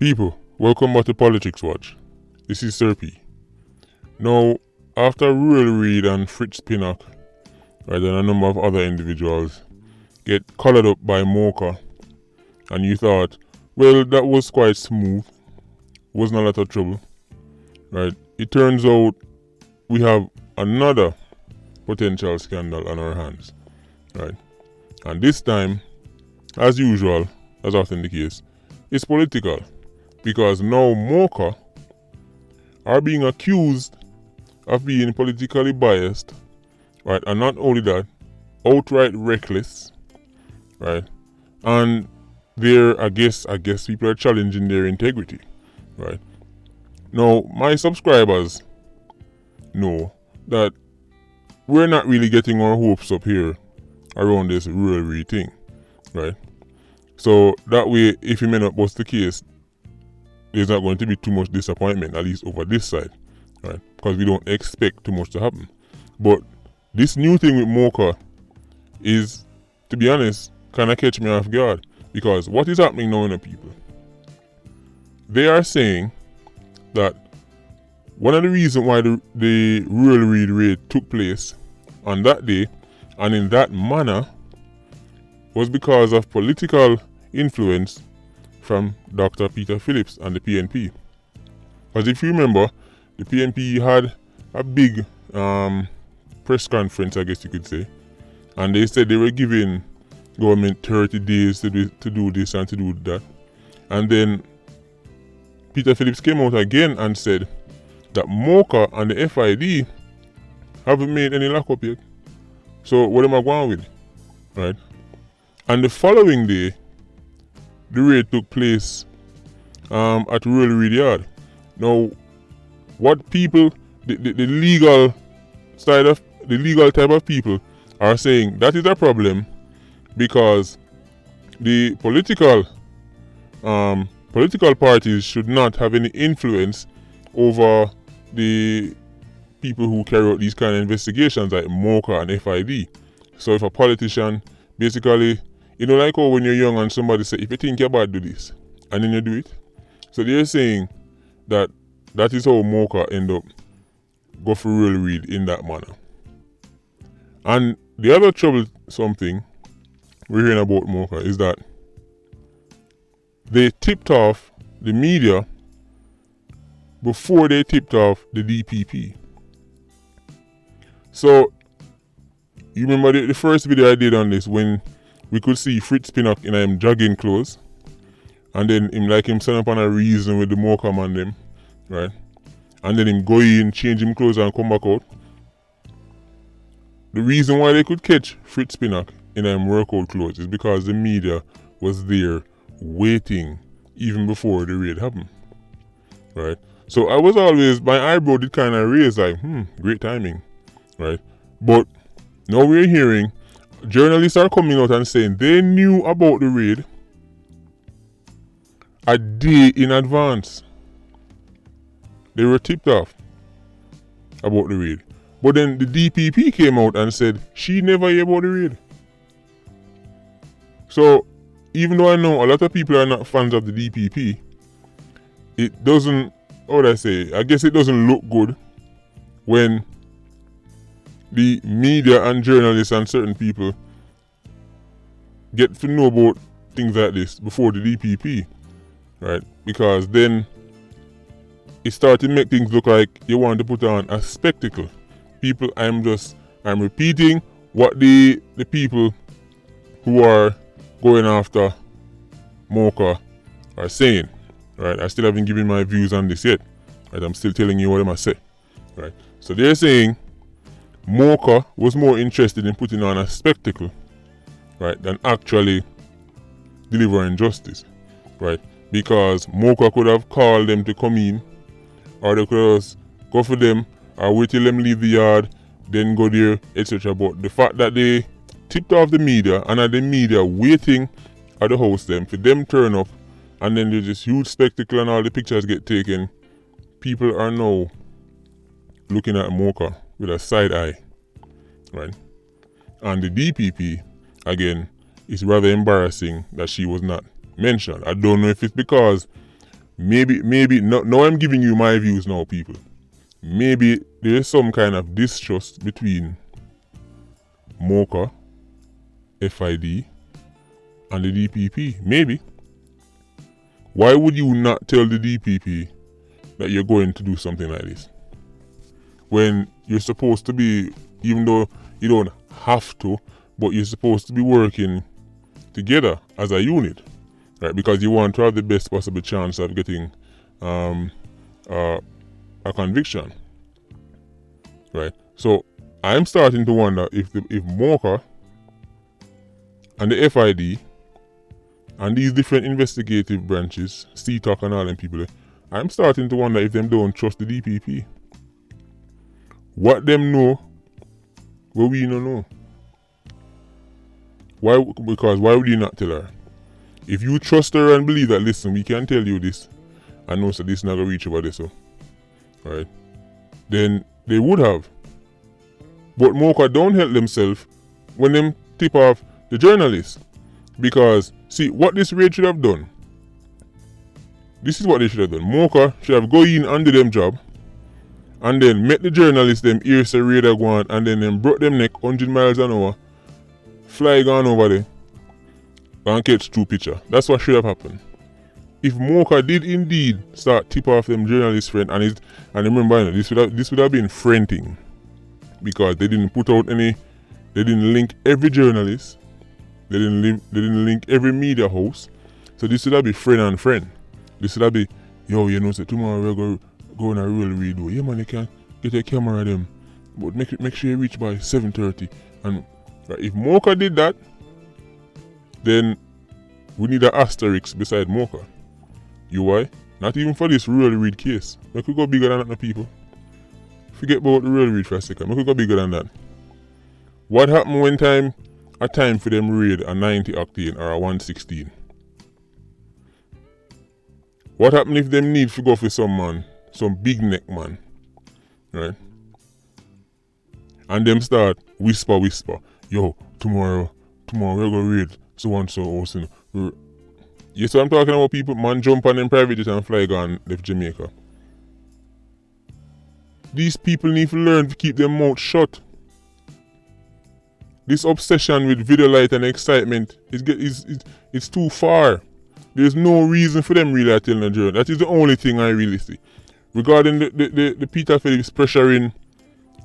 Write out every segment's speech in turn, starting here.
People, welcome back to Politricks Watch. This is Sir P. Now, after Ruel Reid and Fritz Pinnock, right, and a number of other individuals get collared up by MOCA, and you thought, well, that was quite smooth, wasn't a lot of trouble, right? It turns out we have another potential scandal on our hands, right? And this time, as usual, as often the case, it's political. Because now MOCA are being accused of being politically biased, right? And not only that, outright reckless, right? And they're, I guess people are challenging their integrity, right? Now, my subscribers know that we're not really getting our hopes up here around this Ruel Reid thing, right? So that way, if it may not bust the case, there's not going to be too much disappointment, at least over this side, right? Because we don't expect too much to happen. But this new thing with MOCA is, to be honest, kind of catch me off guard. Because what is happening now in the people? They are saying that one of the reasons why the Ruel Reid raid took place on that day and in that manner was because of political influence from Dr. Peter Phillips and the PNP. Because if you remember, the PNP had a big press conference, I guess you could say, and they said they were giving government 30 days to do this and to do that. And then Peter Phillips came out again and said that MOCA and the FID haven't made any lockup yet. So what am I going with? Right? And the following day, the raid took place at Ruel Reid Yard. Now, what people, the legal side of the legal type of people are saying that is a problem because the political parties should not have any influence over the people who carry out these kind of investigations like MOCA and FID. So if a politician basically, you know, like when you're young and somebody say, if you think you're bad, do this, and then you do it. So they're saying that that is how MOCA end up go for Ruel Reid in that manner. And the other troublesome thing we're hearing about MOCA is that they tipped off the media before they tipped off the DPP. So you remember the first video I did on this when we could see Fritz Pinnock in him jogging clothes, and then him stand up on a reason with the MOCA man them, right? And then him go in, change him clothes and come back out. The reason why they could catch Fritz Pinnock in him workout clothes is because the media was there waiting even before the raid happened, right? So I was always, my eyebrow did kind of raise like, great timing, right? But now we're hearing journalists are coming out and saying they knew about the raid a day in advance. They were tipped off about the raid. But then the DPP came out and said she never heard about the raid. So even though I know a lot of people are not fans of the DPP, it doesn't, how would I say, I guess it doesn't look good when the media and journalists and certain people get to know about things like this before the DPP, right? Because then it started to make things look like you want to put on a spectacle. People, I'm repeating what the people who are going after MOCA are saying, right? I still haven't given my views on this yet, right? I'm still telling you what I must say, right? So they're saying MOCA was more interested in putting on a spectacle, right, than actually delivering justice, right? Because MOCA could have called them to come in, or they could have go for them, or wait till them leave the yard, then go there, etc. But the fact that they tipped off the media and had the media waiting at the house them for them turn up, and then there's this huge spectacle and all the pictures get taken, people are now looking at MOCA with a side eye, right? And the DPP, again, it's rather embarrassing that she was not mentioned. I don't know if it's because maybe now I'm giving you my views now, people. Maybe there is some kind of distrust between MOCA, FID, and the DPP. Maybe. Why would you not tell the DPP that you're going to do something like this? When you're supposed to be, even though you don't have to, but you're supposed to be working together as a unit, right? Because you want to have the best possible chance of getting a conviction, right? So I'm starting to wonder if MOCA and the FID and these different investigative branches, CTOC and all them people, I'm starting to wonder if them don't trust the DPP. What them know, what we don't know. Why? Because why would you not tell her? If you trust her and believe that, listen, we can tell you this, and know that this is not going to reach over this, so, right? Then they would have. But MOCA don't help themselves when them tip off the journalists. Because, see, what this raid should have done, this is what they should have done. MOCA should have go in and do them job, and then met the journalists them ear say raid a go on, and then them brought them neck 100 miles an hour, fly gone over there, and catch two picture. That's what should have happened. If MOCA did indeed start tip off them journalist friend, and remember, you know, this would have been friending, because they didn't put out any, they didn't link every journalist, they didn't link every media house. So this would have been friend and friend. This would have been, yo, you know, so tomorrow we're go on a Ruel Reid. Yeah man, you can get a camera of them, but make sure you reach by 7:30. And right, if MOCA did that, then we need an asterisk beside MOCA. You why? Not even for this Ruel Reid case. We could go bigger than that, no people. Forget about the Ruel Reid for a second. We could go bigger than that. What happened when a time for them raid a 90 octane or a 116? What happened if them need to go for some man, some big neck man, right? And them start whisper, yo, tomorrow we're gonna raid so and so also. Yes, so I'm talking about people, man jump on them private jet and fly gone left Jamaica. These people need to learn to keep their mouth shut. This obsession with video light and excitement it's too far. There's no reason for them really telling the journal. That is the only thing I really see. Regarding the Peter Phillips pressuring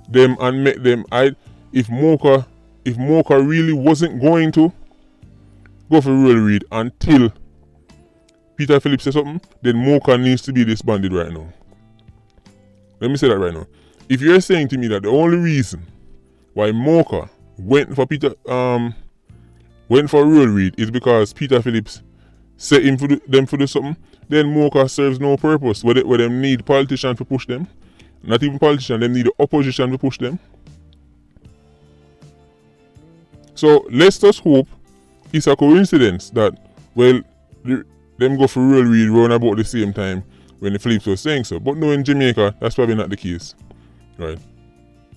them and make them, if MOCA really wasn't going to go for Ruel Reid until Peter Phillips says something, then MOCA needs to be disbanded right now. Let me say that right now. If you're saying to me that the only reason why MOCA went for Ruel Reid is because Peter Phillips set him them for do something, then MOCA serves no purpose. Where them need politicians to push them, not even politicians, them need the opposition to push them. So let's just hope it's a coincidence that, well, them go for Ruel Reid around about the same time when the Phillips was saying so. But no, in Jamaica, that's probably not the case, right?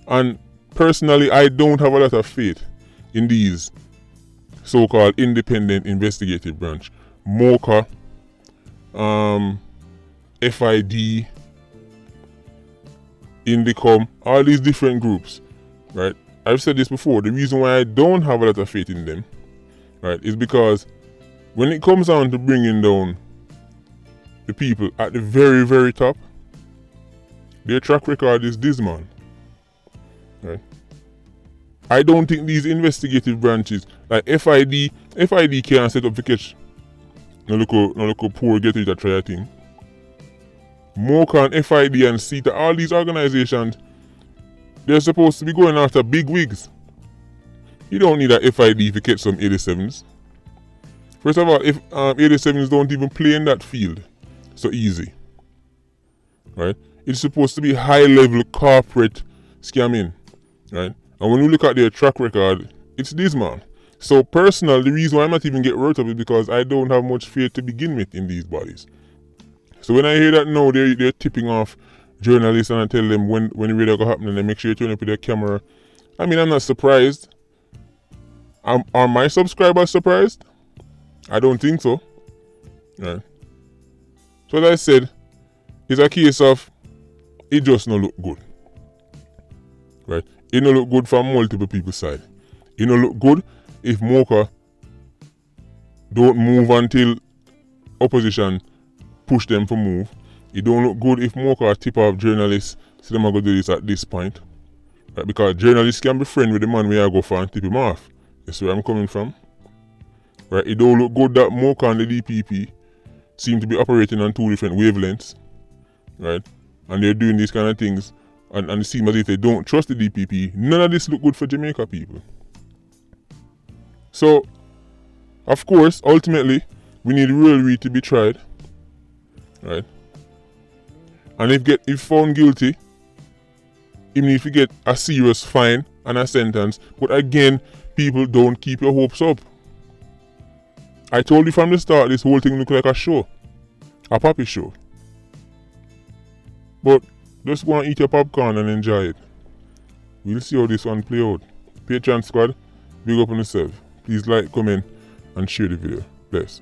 And personally, I don't have a lot of faith in these so-called independent investigative branch. MOCA, FID, Indicom, all these different groups, right? I've said this before, the reason why I don't have a lot of faith in them, right, is because when it comes down to bringing down the people at the very, very top, their track record is dismal, right? I don't think these investigative branches, like FID can't set up to catch no local poor get it a try a thing. MOCA and FID and CETA, all these organizations, they're supposed to be going after big wigs. You don't need a FID to catch some 87s. First of all, if 87s don't even play in that field so easy, right? It's supposed to be high-level corporate scamming, right? And when you look at their track record, it's dismal. So personally, the reason why I'm not even get wrote up is because I don't have much faith to begin with in these bodies. So when I hear that now they're tipping off journalists and I tell them when the radio go happen and they make sure you turn up with their camera, I mean, I'm not surprised. Are my subscribers surprised? I don't think so. Right. So as I said, it's a case of it just no look good. Right? It no look good from multiple people's side. It no look good if MOCA don't move until opposition push them for move. It don't look good if MOCA tip off journalists so them are going to do this at this point. Right? Because journalists can be friends with the man where I go for and tip him off. That's where I'm coming from. Right? It don't look good that MOCA and the DPP seem to be operating on two different wavelengths. Right? And they're doing these kind of things and it seems as if they don't trust the DPP. None of this look good for Jamaica people. So, of course, ultimately, we need Ruel Reid to be tried. Right? And if found guilty, he needs to get a serious fine and a sentence. But again, people, don't keep your hopes up. I told you from the start, this whole thing looked like a show. A puppy show. But just go and eat your popcorn and enjoy it. We'll see how this one play out. Patreon squad, big up on yourself. Please like, comment, and share the video. Bless.